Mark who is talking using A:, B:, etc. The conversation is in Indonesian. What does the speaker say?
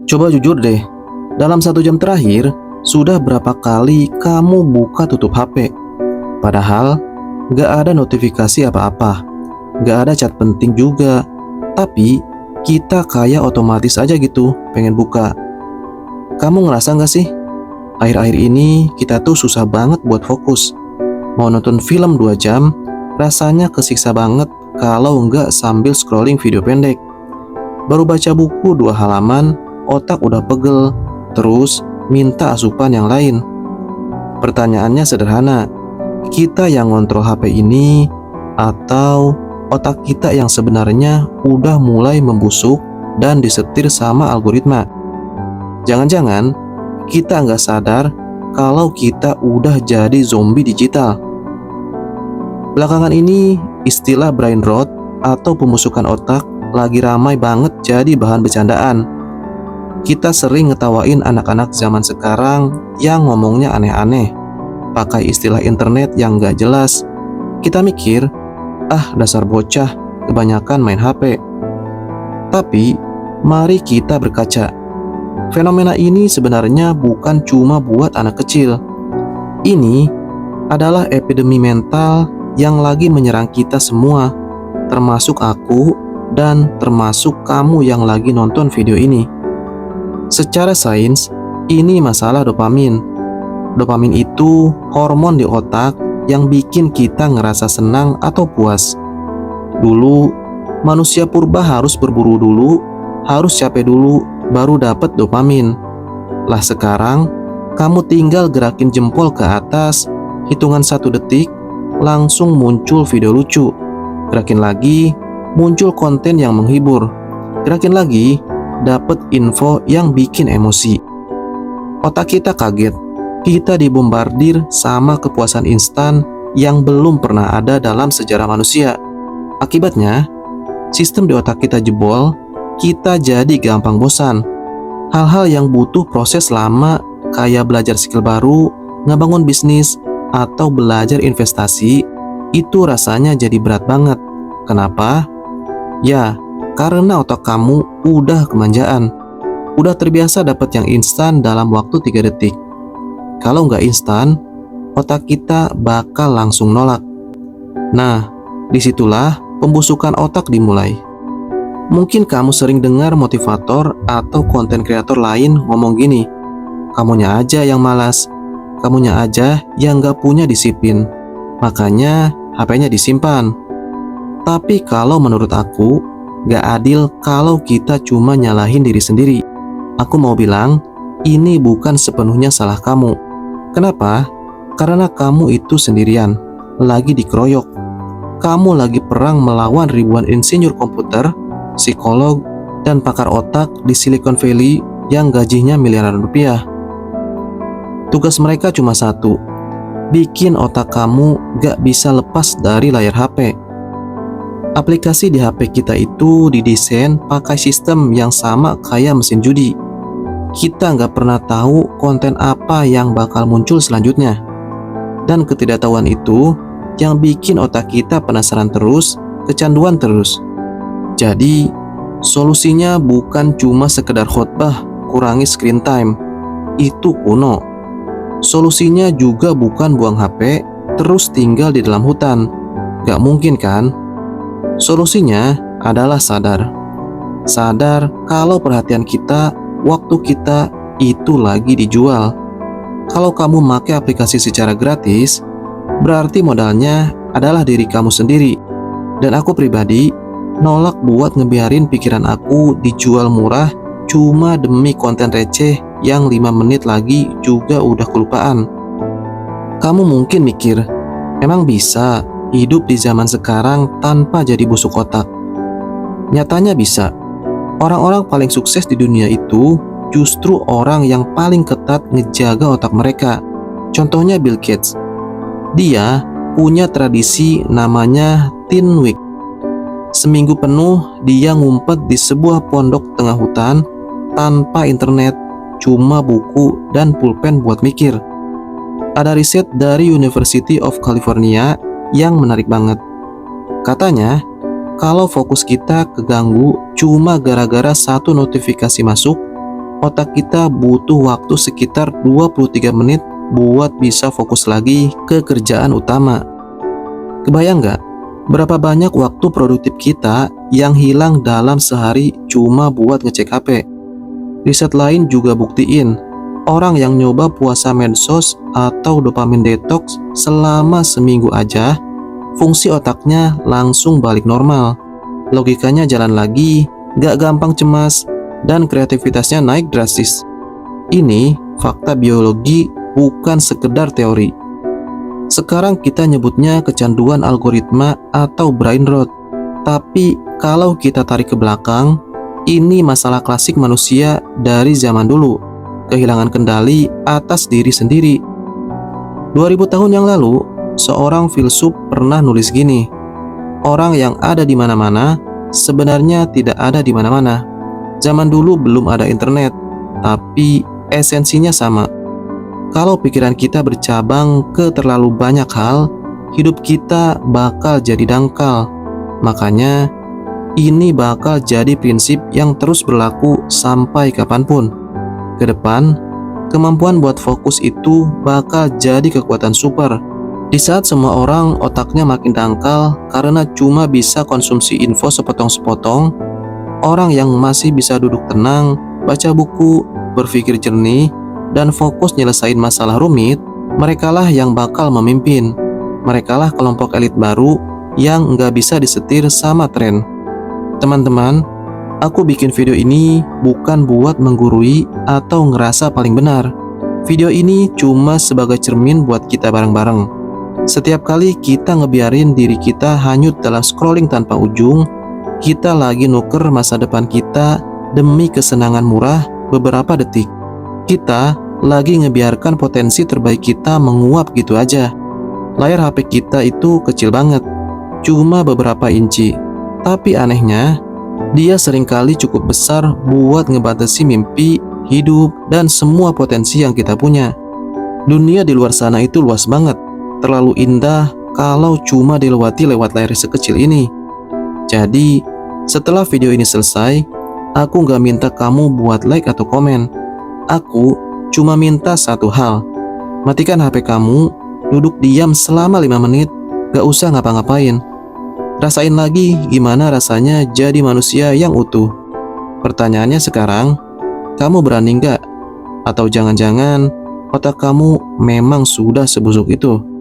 A: Coba jujur deh, dalam 1 jam terakhir, sudah berapa kali kamu buka tutup HP? Padahal, gak ada notifikasi apa-apa, gak ada chat penting juga. Tapi, kita kayak otomatis aja gitu, pengen buka. Kamu ngerasa gak sih? Akhir-akhir ini, kita tuh susah banget buat fokus. Mau nonton film 2 jam, rasanya kesiksa banget kalau nggak sambil scrolling video pendek. Baru baca buku 2 halaman, otak udah pegel, terus minta asupan yang lain. Pertanyaannya sederhana, kita yang ngontrol HP ini atau otak kita yang sebenarnya udah mulai membusuk dan disetir sama algoritma? Jangan-jangan kita nggak sadar kalau kita udah jadi zombie digital. Belakangan ini, istilah brain rot atau pembusukan otak lagi ramai banget jadi bahan bercandaan. Kita sering ngetawain anak-anak zaman sekarang yang ngomongnya aneh-aneh, pakai istilah internet yang gak jelas. Kita mikir, dasar bocah, kebanyakan main HP. Tapi, mari kita berkaca. Fenomena ini sebenarnya bukan cuma buat anak kecil. Ini adalah epidemi mental yang lagi menyerang kita semua, termasuk aku dan termasuk kamu yang lagi nonton video ini. Secara sains, ini masalah dopamin. Dopamin itu hormon di otak yang bikin kita ngerasa senang atau puas. Dulu, manusia purba harus berburu dulu, harus capek dulu, baru dapat dopamin. Lah sekarang, kamu tinggal gerakin jempol ke atas, hitungan 1 detik, langsung muncul video lucu. Gerakin lagi, muncul konten yang menghibur. Gerakin lagi, dapat info yang bikin emosi. Otak kita kaget. Kita dibombardir sama kepuasan instan yang belum pernah ada dalam sejarah manusia. Akibatnya, sistem di otak kita jebol, kita jadi gampang bosan. Hal-hal yang butuh proses lama kayak belajar skill baru, ngebangun bisnis, atau belajar investasi, itu rasanya jadi berat banget. Kenapa? Ya, karena otak kamu udah kemanjaan. Udah terbiasa dapat yang instan dalam waktu 3 detik. Kalau nggak instan, otak kita bakal langsung nolak. Nah, disitulah pembusukan otak dimulai. Mungkin kamu sering dengar motivator atau konten kreator lain ngomong gini, kamunya aja yang malas, kamunya aja yang gak punya disiplin, makanya HP-nya disimpan. Tapi kalau menurut aku, gak adil kalau kita cuma nyalahin diri sendiri. Aku mau bilang, ini bukan sepenuhnya salah kamu. Kenapa? Karena kamu itu sendirian, lagi dikeroyok. Kamu lagi perang melawan ribuan insinyur komputer, psikolog, dan pakar otak di Silicon Valley yang gajinya miliaran rupiah. Tugas mereka cuma satu, bikin otak kamu gak bisa lepas dari layar HP. Aplikasi di HP kita itu didesain pakai sistem yang sama kayak mesin judi. Kita gak pernah tahu konten apa yang bakal muncul selanjutnya. Dan ketidaktahuan itu yang bikin otak kita penasaran terus, kecanduan terus. Jadi, solusinya bukan cuma sekedar khotbah, kurangi screen time. Itu kuno. Solusinya juga bukan buang HP, terus tinggal di dalam hutan. Gak mungkin kan? Solusinya adalah sadar. Sadar kalau perhatian kita, waktu kita itu lagi dijual. Kalau kamu pakai aplikasi secara gratis, berarti modalnya adalah diri kamu sendiri. Dan aku pribadi nolak buat ngebiarin pikiran aku dijual murah cuma demi konten receh yang 5 menit lagi juga udah kelupaan. Kamu mungkin mikir, emang bisa hidup di zaman sekarang tanpa jadi busuk otak? Nyatanya bisa. Orang-orang paling sukses di dunia itu justru orang yang paling ketat ngejaga otak mereka. Contohnya Bill Gates. Dia punya tradisi namanya Teen Week. Seminggu penuh dia ngumpet di sebuah pondok tengah hutan tanpa internet, cuma buku dan pulpen buat mikir. Ada riset dari University of California yang menarik banget. Katanya, kalau fokus kita keganggu cuma gara-gara satu notifikasi masuk, otak kita butuh waktu sekitar 23 menit buat bisa fokus lagi ke kerjaan utama. Kebayang nggak? Berapa banyak waktu produktif kita yang hilang dalam sehari cuma buat ngecek HP? Riset lain juga buktiin, orang yang nyoba puasa medsos atau dopamin detox selama seminggu aja, fungsi otaknya langsung balik normal. Logikanya jalan lagi, gak gampang cemas, dan kreativitasnya naik drastis. Ini fakta biologi, bukan sekedar teori. Sekarang kita nyebutnya kecanduan algoritma atau brain rot. Tapi kalau kita tarik ke belakang, ini masalah klasik manusia dari zaman dulu, kehilangan kendali atas diri sendiri. 2000 tahun yang lalu, seorang filsuf pernah nulis gini, orang yang ada di mana-mana sebenarnya tidak ada di mana-mana. Zaman dulu belum ada internet, tapi esensinya sama. Kalau pikiran kita bercabang ke terlalu banyak hal, hidup kita bakal jadi dangkal. Makanya, ini bakal jadi prinsip yang terus berlaku sampai kapanpun. Ke depan, kemampuan buat fokus itu bakal jadi kekuatan super. Di saat semua orang otaknya makin dangkal karena cuma bisa konsumsi info sepotong-sepotong, orang yang masih bisa duduk tenang, baca buku, berpikir jernih, dan fokus nyelesain masalah rumit, merekalah yang bakal memimpin. Merekalah kelompok elit baru yang nggak bisa disetir sama tren. Teman-teman, aku bikin video ini bukan buat menggurui atau ngerasa paling benar. Video ini cuma sebagai cermin buat kita bareng-bareng. Setiap kali kita ngebiarin diri kita hanyut dalam scrolling tanpa ujung, kita lagi nuker masa depan kita demi kesenangan murah beberapa detik. Kita lagi ngebiarkan potensi terbaik kita menguap gitu aja. Layar HP kita itu kecil banget, cuma beberapa inci. Tapi anehnya, dia seringkali cukup besar buat ngebatasi mimpi, hidup, dan semua potensi yang kita punya. Dunia di luar sana itu luas banget, terlalu indah kalau cuma dilewati lewat layar sekecil ini. Jadi, setelah video ini selesai, aku gak minta kamu buat like atau komen. Aku cuma minta satu hal, matikan HP kamu, duduk diam selama 5 menit, gak usah ngapa-ngapain. Rasain lagi gimana rasanya jadi manusia yang utuh. Pertanyaannya sekarang, kamu berani nggak? Atau jangan-jangan otak kamu memang sudah sebusuk itu?